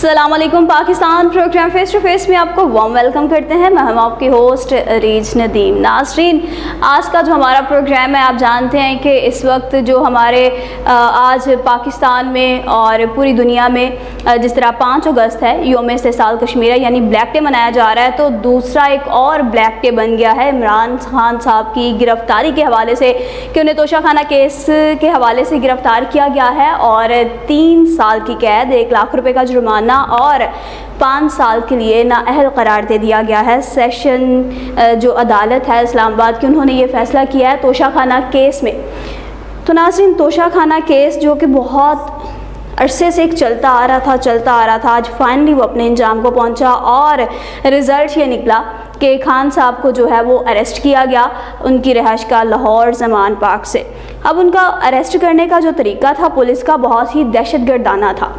अस्सलाम वालेकुम। Pakistan programme face to face में आपको वार्म वेलकम करते हैं। मैं हम आपकी होस्ट रीज नदीम। नाज़रीन, आज का जो हमारा प्रोग्राम है, आप जानते हैं कि इस वक्त जो हमारे आज पाकिस्तान में और पूरी दुनिया में जिस तरह 5 अगस्त है, योम इस्तेसाल कश्मीर है, यानी ब्लैक डे मनाया जा रहा है, तो दूसरा एक और ब्लैक डे बन गया है इमरान खान साहब की गिरफ़्तारी के हवाले से कि उन्हें तोशाखाना केस के हवाले से गिरफ़्तार किया गया है और 3 साल की कैद, 1 लाख रुपए का जुर्माना और 5 साल के लिए नाअहल करार दे दिया गया है। सेशन जो अदालत है इस्लामाबाद की, उन्होंने ये फ़ैसला किया है तोशाखाना केस में। तो नाज़रीन, तोशाखाना केस जो कि बहुत अरसे से एक चलता आ रहा था, आज फाइनली वो अपने अंजाम को पहुंचा और रिज़ल्ट ये निकला कि खान साहब को जो है वो अरेस्ट किया गया उनकी रिहाइश का लाहौर ज़मान पार्क से। अब उनका अरेस्ट करने का जो तरीका था पुलिस का, बहुत ही दहशतगर्दाना था।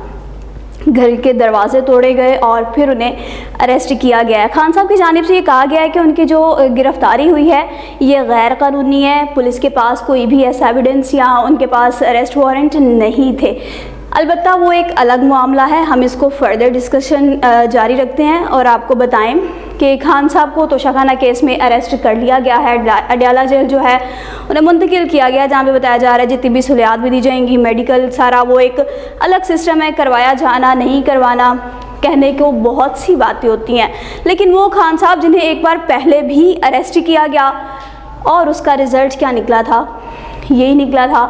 घर के दरवाजे तोड़े गए और फिर उन्हें अरेस्ट किया गया है। खान साहब की जानिब से ये कहा गया है कि उनकी जो गिरफ़्तारी हुई है ये गैर कानूनी है, पुलिस के पास कोई भी ऐसा एविडेंस या उनके पास अरेस्ट वारंट नहीं थे। अलबत्ता वो एक अलग मामला है, हम इसको फर्दर डिस्कशन जारी रखते हैं और आपको बताएं कि खान साहब को तोशाखाना केस में अरेस्ट कर लिया गया है। अडयाला जेल जो है उन्हें मुंतकिल किया गया, जहाँ पे बताया जा रहा है जितनी भी सहूलियात भी दी जाएंगी, मेडिकल सारा वो एक अलग सिस्टम है, करवाया जाना नहीं करवाना, कहने को बहुत सी बातें होती हैं। लेकिन वो खान साहब जिन्हें एक बार पहले भी अरेस्ट किया गया और उसका रिज़ल्ट क्या निकला था, यही निकला था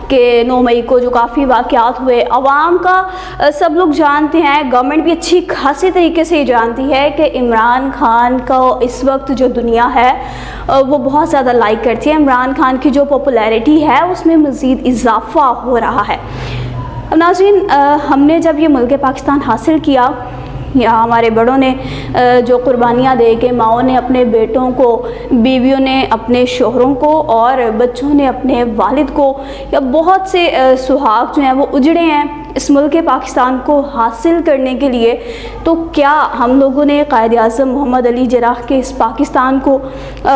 कि 9 मई को जो काफ़ी वाक़यात हुए, अवाम का सब लोग जानते हैं, गवर्नमेंट भी अच्छी खासी तरीके से ये जानती है कि इमरान खान का इस वक्त जो दुनिया है वो बहुत ज़्यादा लाइक करती है। इमरान खान की जो पॉपुलैरिटी है उसमें मज़ीद इजाफ़ा हो रहा है। अब नाज़रीन, हमने जब ये मुल्क पाकिस्तान हासिल किया, या हमारे बड़ों ने जो कुर्बानियाँ दे के, माओं ने अपने बेटों को, बीवियों ने अपने शोहरों को और बच्चों ने अपने वालिद को, या बहुत से सुहाग जो हैं वो उजड़े हैं इस मुल्क पाकिस्तान को हासिल करने के लिए, तो क्या हम लोगों ने कायद आज़म मोहम्मद अली जिन्नाह के इस पाकिस्तान को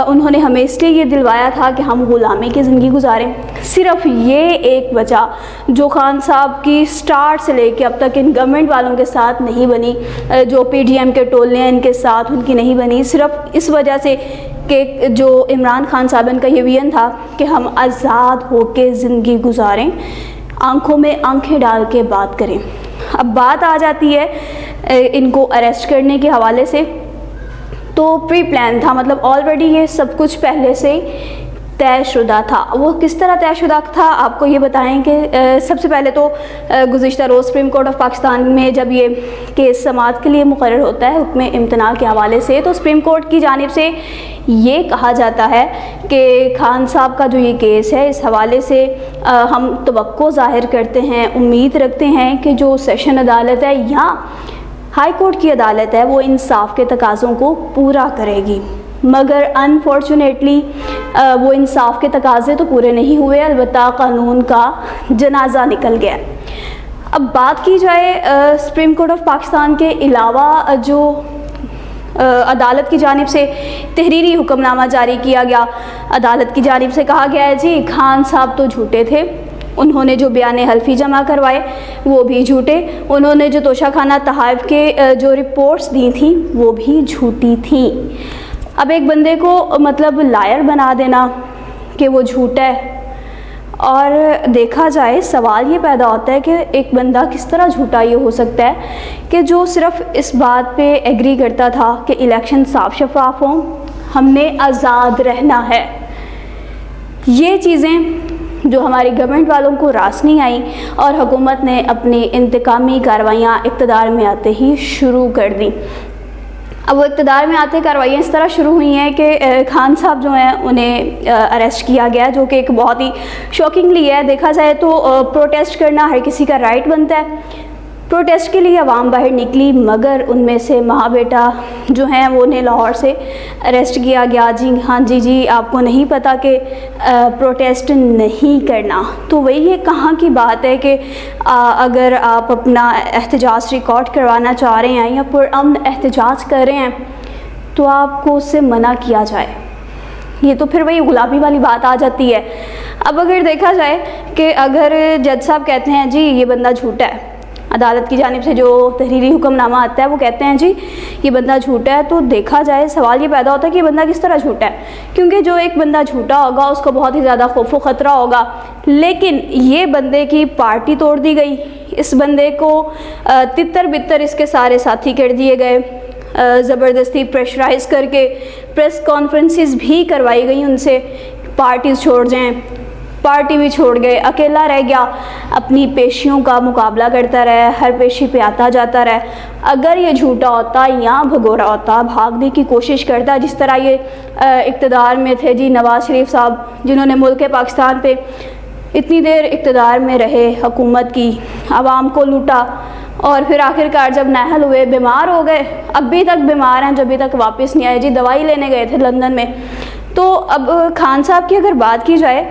उन्होंने हमें इसलिए ये दिलवाया था कि हम ग़ुलामी की ज़िंदगी गुजारें? सिर्फ़ ये एक वजह जो खान साहब की स्टार्ट से लेके अब तक इन गवर्नमेंट वालों के साथ नहीं बनी, जो PDM के टोले हैं इनके साथ उनकी नहीं बनी, सिर्फ इस वजह से कि जो इमरान खान साहब इनका ये विज़न था कि हम आज़ाद होकर ज़िंदगी गुजारें, आंखों में आंखें डाल के बात करें। अब बात आ जाती है इनको अरेस्ट करने के हवाले से, तो प्री प्लान था, मतलब ऑलरेडी ये सब कुछ पहले से तयशुदा था। वो किस तरह तयशुदा था आपको ये बताएं कि सबसे पहले तो गुज़िश्ता रोज़ सुप्रीम कोर्ट ऑफ पाकिस्तान में जब ये केस समाअत के लिए मुकर्रर होता है हुक्म इम्तना के हवाले से, तो सुप्रीम कोर्ट की जानिब से ये कहा जाता है कि खान साहब का जो ये केस है इस हवाले से हम तवक्को ज़ाहिर करते हैं, उम्मीद रखते हैं कि जो सेशन अदालत है या हाई कोर्ट की अदालत है वो इंसाफ के तकाज़ों को पूरा करेगी। मगर अनफॉर्चुनेटली वो इंसाफ के तकाज़े तो पूरे नहीं हुए, अलबत्ता कानून का जनाजा निकल गया। अब बात की जाए सुप्रीम कोर्ट ऑफ पाकिस्तान के अलावा जो अदालत की जानिब से तहरीरी हुक्मनामा जारी किया गया, अदालत की जानिब से कहा गया है जी खान साहब तो झूठे थे, उन्होंने जो बयान हल्फी जमा करवाए वो भी झूठे, उन्होंने जो तोशाखाना तहाइफ के जो रिपोर्ट्स दी थी वो भी झूठी थी। अब एक बंदे को मतलब लायर बना देना कि वो झूठा है, और देखा जाए सवाल ये पैदा होता है कि एक बंदा किस तरह झूठा ये हो सकता है कि जो सिर्फ इस बात पे एग्री करता था कि इलेक्शन साफ शफाफ हों, हमने आज़ाद रहना है। ये चीज़ें जो हमारी गवर्नमेंट वालों को रास नहीं आई और हुकूमत ने अपनी इंतकामी कार्रवाइयाँ इक़्तिदार में आते ही शुरू कर दी। अब वो इक़्तिदार में आते कार्रवाइयाँ इस तरह शुरू हुई हैं कि खान साहब जो हैं उन्हें अरेस्ट किया गया, जो कि एक बहुत ही शॉकिंगली है। देखा जाए तो प्रोटेस्ट करना हर किसी का राइट बनता है, प्रोटेस्ट के लिए आवाम बाहर निकली, मगर उनमें से माँ बेटा जो हैं वो उन्हें लाहौर से अरेस्ट किया गया। जी हाँ जी आपको नहीं पता कि प्रोटेस्ट नहीं करना, तो वही ये कहाँ की बात है कि अगर आप अपना एहतजाज रिकॉर्ड करवाना चाह रहे हैं या पुरअमन एहतजाज कर रहे हैं तो आपको उससे मना किया जाए, ये तो फिर वही गुलाबी वाली बात आ जाती है। अब अगर देखा जाए कि अगर जज साहब कहते हैं जी ये बंदा झूठा है, अदालत की जानिब से जो तहरीरी हुक्मनामा आता है वो कहते हैं जी ये बंदा झूठा है, तो देखा जाए सवाल ये पैदा होता है कि ये बंदा किस तरह झूठा है, क्योंकि जो एक बंदा झूठा होगा उसको बहुत ही ज़्यादा खौफ व ख़तरा होगा, लेकिन ये बंदे की पार्टी तोड़ दी गई, इस बंदे को तितर बितर इसके सारे साथी कर दिए गए, ज़बरदस्ती प्रेशराइज करके प्रेस कॉन्फ्रेंसेस भी करवाई गई उनसे, पार्टीज़ छोड़ जाएं, पार्टी भी छोड़ गए, अकेला रह गया, अपनी पेशियों का मुकाबला करता रहा, हर पेशी पे आता जाता रहा। अगर ये झूठा होता या भगोरा होता, भागने की कोशिश करता, जिस तरह ये इक़्तिदार में थे जी नवाज़ शरीफ साहब, जिन्होंने मुल्क पाकिस्तान पे इतनी देर इक़्तिदार में रहे, हुकूमत की, आवाम को लूटा और फिर आखिरकार जब नाहल हुए, बीमार हो गए, अभी तक बीमार हैं, जब तक वापस नहीं आए जी, दवाई लेने गए थे लंदन में। तो अब खान साहब की अगर बात की जाए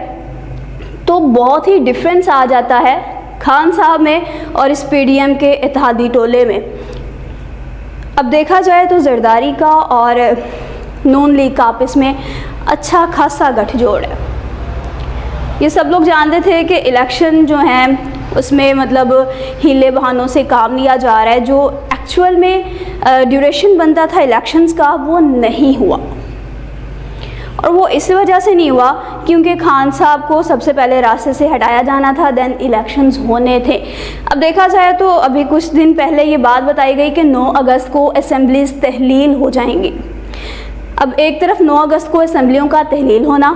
तो बहुत ही डिफरेंस आ जाता है खान साहब में और इस पीडीएम के इत्तेहादी टोले में। अब देखा जाए तो जरदारी का और नून लीग का आपस में अच्छा खासा गठजोड़ है। ये सब लोग जानते थे कि इलेक्शन जो हैं उसमें मतलब हीले बहानों से काम लिया जा रहा है, जो एक्चुअल में ड्यूरेशन बनता था इलेक्शंस का वो नहीं हुआ, और वो इस वजह से नहीं हुआ क्योंकि खान साहब को सबसे पहले रास्ते से हटाया जाना था, देन इलेक्शंस होने थे। अब देखा जाए तो अभी कुछ दिन पहले ये बात बताई गई कि 9 अगस्त को असेंबलीज तहलील हो जाएंगी। अब एक तरफ 9 अगस्त को असेंबलियों का तहलील होना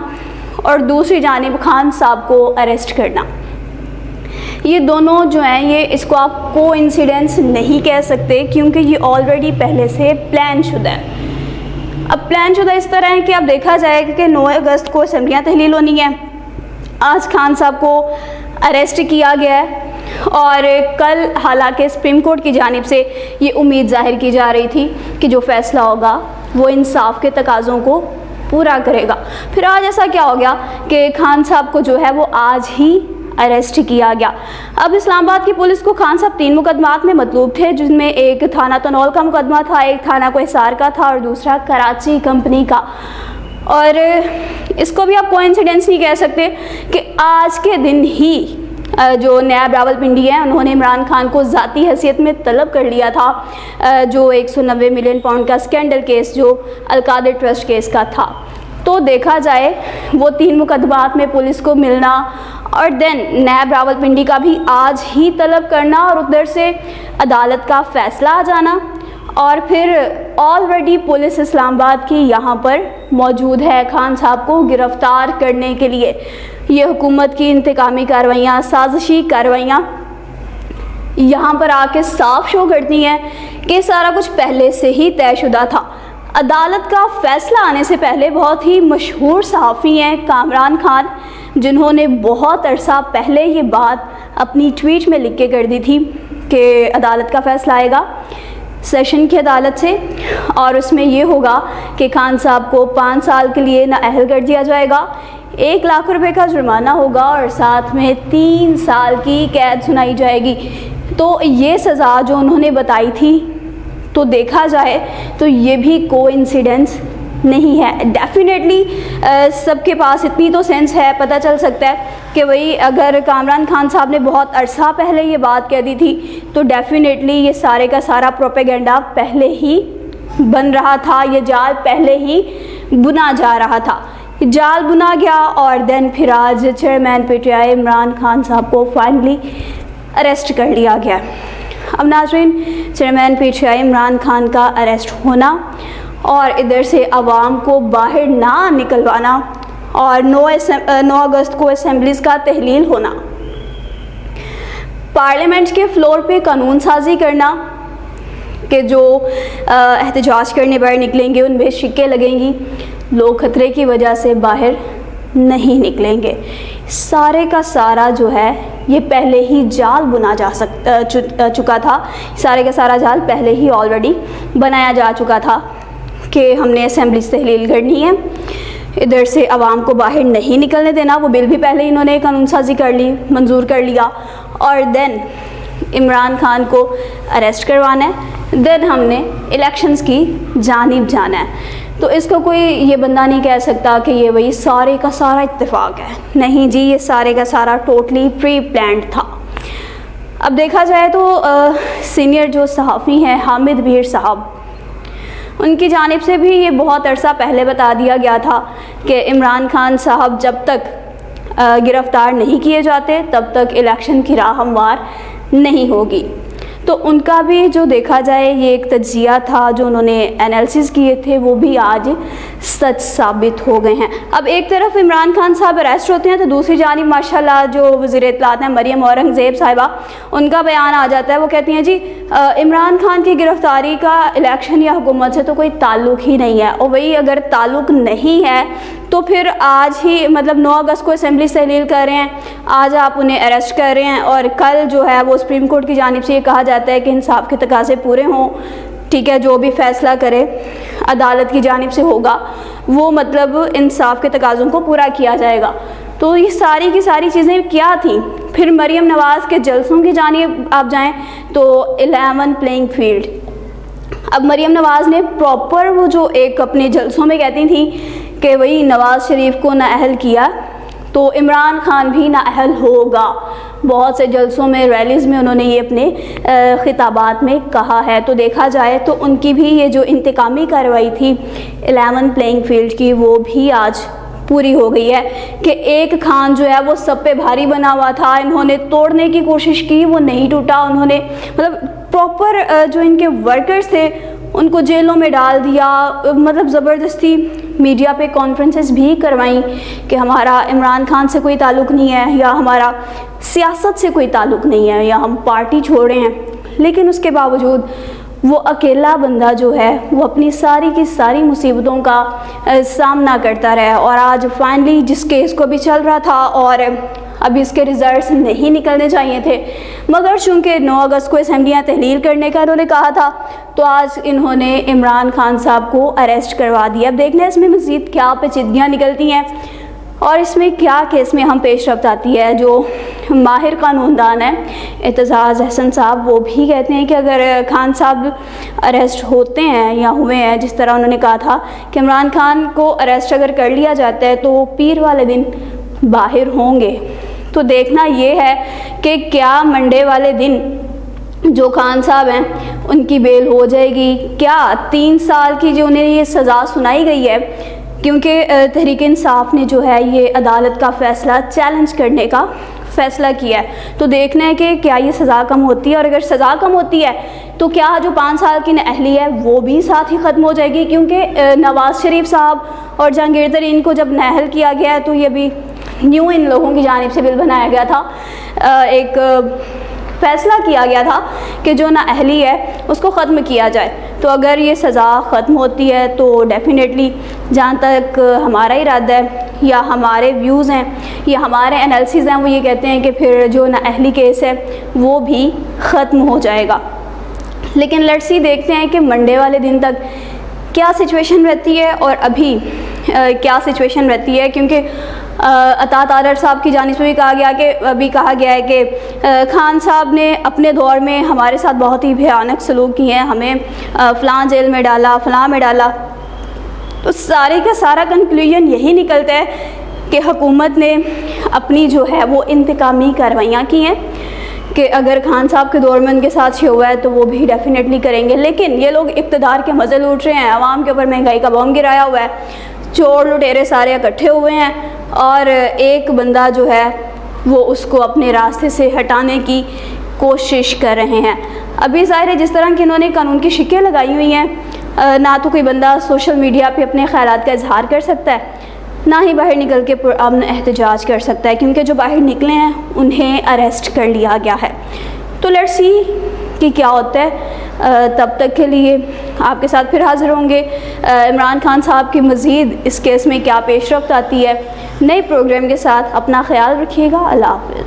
और दूसरी जानिब खान साहब को अरेस्ट करना, ये दोनों जो हैं ये इसको आप कोइंसिडेंस नहीं कह सकते, क्योंकि ये ऑलरेडी पहले से प्लान शुदा है। अब प्लान शुदा इस तरह है कि अब देखा जाएगा कि 9 अगस्त को असेंबलियाँ तहलील होनी है, आज खान साहब को अरेस्ट किया गया है और कल हालांकि सुप्रीम कोर्ट की जानिब से ये उम्मीद जाहिर की जा रही थी कि जो फ़ैसला होगा वो इंसाफ के तकाज़ों को पूरा करेगा। फिर आज ऐसा क्या हो गया कि खान साहब को जो है वो आज ही अरेस्ट किया गया। अब इस्लामाबाद की पुलिस को खान साहब 3 मुकदमात में मतलूब थे, जिसमें एक थाना तनौल का मुकदमा था, एक थाना कोहिसार का था और दूसरा कराची कंपनी का। और इसको भी आप कोइंसिडेंस नहीं कह सकते कि आज के दिन ही जो नायब रावलपिंडी हैं उन्होंने इमरान खान को ज़ाती हैसियत में तलब कर लिया था, जो 190 मिलियन पाउंड का स्कैंडल केस जो अलकादिर ट्रस्ट केस का था। तो देखा जाए वो 3 मुकदमात में पुलिस को मिलना और देन नायब रावलपिंडी का भी आज ही तलब करना और उधर से अदालत का फ़ैसला आ जाना, और फिर ऑलरेडी पुलिस इस्लामाबाद की यहाँ पर मौजूद है खान साहब को गिरफ़्तार करने के लिए। ये हुकूमत की इंतकामी कार्रवाइयाँ, साजिशी कार्रवाइयाँ यहाँ पर आके साफ शो करती हैं कि सारा कुछ पहले से ही तयशुदा था। अदालत का फ़ैसला आने से पहले बहुत ही मशहूर सहाफ़ी हैं कामरान खान, जिन्होंने बहुत अरसा पहले ये बात अपनी ट्वीट में लिख के कर दी थी कि अदालत का फ़ैसला आएगा सेशन की अदालत से, और उसमें ये होगा कि खान साहब को 5 साल के लिए नाअहल कर दिया जाएगा, 1 लाख रुपए का जुर्माना होगा और साथ में 3 साल की कैद सुनाई जाएगी। तो ये सज़ा जो उन्होंने बताई थी, तो देखा जाए तो ये भी कोइंसिडेंस नहीं है। डेफिनेटली सबके पास इतनी तो सेंस है, पता चल सकता है कि वही अगर कामरान खान साहब ने बहुत अरसा पहले ये बात कह दी थी तो डेफिनेटली ये सारे का सारा प्रोपेगेंडा पहले ही बन रहा था, ये जाल पहले ही बुना जा रहा था, जाल बुना गया और देन फिर आज चेयरमैन पीटीआई इमरान खान साहब को फाइनली अरेस्ट कर लिया गया। अब नाज़रीन, चेयरमैन पीटीआई इमरान खान का अरेस्ट होना और इधर से आवाम को बाहर ना निकलवाना और 9 अगस्त को असेंबलीज़ का तहलील होना, पार्लियामेंट के फ्लोर पे कानून साजी करना कि जो एहतजाज करने बाहर निकलेंगे उनमें शिक्के लगेंगी, लोग खतरे की वजह से बाहर नहीं निकलेंगे, सारे का सारा जो है ये पहले ही जाल बुना जा चुका था, सारे का सारा जाल पहले ही ऑलरेडी बनाया जा चुका था कि हमने असेंबली तहलील करनी है, इधर से आवाम को बाहर नहीं निकलने देना। वो बिल भी पहले इन्होंने कानून साजी कर ली, मंजूर कर लिया, और देन इमरान खान को अरेस्ट करवाना है, देन हमने इलेक्शंस की जानिब जाना है। तो इसको कोई ये बंदा नहीं कह सकता कि ये वही सारे का सारा इत्तेफाक है, नहीं जी, ये सारे का सारा टोटली प्री प्लान्ड था। अब देखा जाए तो सीनियर जो सहाफ़ी हैं हामिद भीड़ साहब, उनकी जानिब से भी ये बहुत अरसा पहले बता दिया गया था कि इमरान खान साहब जब तक गिरफ़्तार नहीं किए जाते तब तक इलेक्शन की राह हमवार नहीं होगी। तो उनका भी जो देखा जाए ये एक तज्जिया था, जो उन्होंने एनालिसिस किए थे, वो भी आज सच साबित हो गए हैं। अब एक तरफ इमरान खान साहब अरेस्ट होते हैं तो दूसरी जानिब माशाल्लाह जो वज़ीर इत्तलात हैं मरियम औरंगज़ेब साहिबा, उनका बयान आ जाता है। वो कहती हैं जी इमरान खान की गिरफ़्तारी का इलेक्शन या हुकूमत से तो कोई ताल्लुक़ ही नहीं है, और वही अगर ताल्लुक़ नहीं है तो फिर आज ही मतलब 9 अगस्त को असेंबली से तहलील कर रहे हैं, आज आप उन्हें अरेस्ट कर रहे हैं और कल जो है वो सुप्रीम कोर्ट की जानिब से ये कहा जाता है कि इंसाफ के तकाज़े पूरे हों, ठीक है, जो भी फ़ैसला करे अदालत की जानिब से होगा वो मतलब इंसाफ के तकाज़ों को पूरा किया जाएगा। तो ये सारी की सारी चीज़ें क्या थी। फिर मरियम नवाज़ के जलसों की जानिब आप जाएँ तो 11 प्लेइंग फील्ड, अब मरियम नवाज़ ने प्रॉपर वो जो एक अपने जलसों में कहती थी कि वही नवाज़ शरीफ को नाअहल किया तो इमरान खान भी नाअहल होगा। बहुत से जलसों में, रैलीज़ में उन्होंने ये अपने खिताबात में कहा है। तो देखा जाए तो उनकी भी ये जो इंतकामी कार्रवाई थी 11 प्लेइंग फील्ड की, वो भी आज पूरी हो गई है कि एक खान जो है वो सब पे भारी बना हुआ था, इन्होंने तोड़ने की कोशिश की, वो नहीं टूटा। उन्होंने मतलब प्रॉपर जो इनके वर्कर्स थे उनको जेलों में डाल दिया, मतलब ज़बरदस्ती मीडिया पे कॉन्फ्रेंसेस भी करवाई कि हमारा इमरान खान से कोई ताल्लुक़ नहीं है या हमारा सियासत से कोई ताल्लुक़ नहीं है या हम पार्टी छोड़े हैं। लेकिन उसके बावजूद वो अकेला बंदा जो है वो अपनी सारी की सारी मुसीबतों का सामना करता रहा और आज फाइनली जिस केस को भी चल रहा था और अभी इसके रिज़ल्ट्स नहीं निकलने चाहिए थे, मगर चूँकि 9 अगस्त को असेंबलियाँ तहलील करने का इन्होंने कहा था तो आज इन्होंने इमरान खान साहब को अरेस्ट करवा दिया। अब देखना इसमें मज़ीद क्या पेचीदगियाँ निकलती हैं और इसमें क्या केस में हम पेशरफ्त आती है। जो माहिर कानूनदान है एतजाज़ अहसन साहब, वो भी कहते हैं कि अगर खान साहब अरेस्ट होते हैं या हुए हैं, जिस तरह उन्होंने कहा था कि इमरान खान को अरेस्ट अगर कर लिया जाता है तो पीर वाले दिन बाहर होंगे। तो देखना ये है कि क्या मंडे वाले दिन जो खान साहब हैं उनकी बेल हो जाएगी, क्या 3 साल की जो उन्हें ये सज़ा सुनाई गई है, क्योंकि तहरीक इंसाफ ने जो है ये अदालत का फ़ैसला चैलेंज करने का फ़ैसला किया है। तो देखना है कि क्या ये सज़ा कम होती है, और अगर सज़ा कम होती है तो क्या जो 5 साल की नाअहली है वो भी साथ ही ख़त्म हो जाएगी, क्योंकि नवाज़ शरीफ साहब और जहांगीर तरीन को जब नाअहल किया गया है तो ये भी न्यू इन लोगों की जानिब से बिल बनाया गया था, एक फ़ैसला किया गया था कि जो नाअहली है उसको ख़त्म किया जाए। तो अगर ये सज़ा ख़त्म होती है तो डेफ़िनेटली जहाँ तक हमारा इरादा है या हमारे व्यूज़ हैं या हमारे एनालिसिस हैं वो ये कहते हैं कि फिर जो नाअहली केस है वो भी ख़त्म हो जाएगा। लेकिन लेट्स सी देखते हैं कि मंडे वाले दिन तक क्या सिचुएशन रहती है और अभी क्या सिचुएशन रहती है, क्योंकि अता तारर साहब की जानिब से भी कहा गया कि अभी कहा गया है कि खान साहब ने अपने दौर में हमारे साथ बहुत ही भयानक सलूक किए हैं, हमें फ़लाँ जेल में डाला, फ़लाँ में डाला। तो सारे का सारा कंक्लूजन यही निकलता है कि हुकूमत ने अपनी जो है वो इंतकामी कार्रवाइयाँ की हैं कि अगर खान साहब के दौर में उनके साथ ये हुआ है तो वो भी डेफ़िनेटली करेंगे। लेकिन ये लोग इक़्तिदार के मज़े लूट रहे हैं, आवाम के ऊपर महंगाई का बम गिराया हुआ है, चोर लुटेरे सारे इकट्ठे हुए हैं और एक बंदा जो है वो उसको अपने रास्ते से हटाने की कोशिश कर रहे हैं। अभी ज़ाहिर है जिस तरह की इन्होंने कानून की शिकें लगाई हुई हैं, ना तो कोई बंदा सोशल मीडिया पे अपने ख़यालात का इजहार कर सकता है, ना ही बाहर निकल के पुरअमन एहतजाज कर सकता है, क्योंकि जो बाहर निकले हैं उन्हें अरेस्ट कर लिया गया है। तो लेट्स सी कि क्या होता है। तब तक के लिए आपके साथ फिर हाज़िर होंगे इमरान खान साहब की मज़ीद इस केस में क्या पेशरफ्त आती है नए प्रोग्राम के साथ। अपना ख्याल रखिएगा। अल्लाह हाफ़िज़।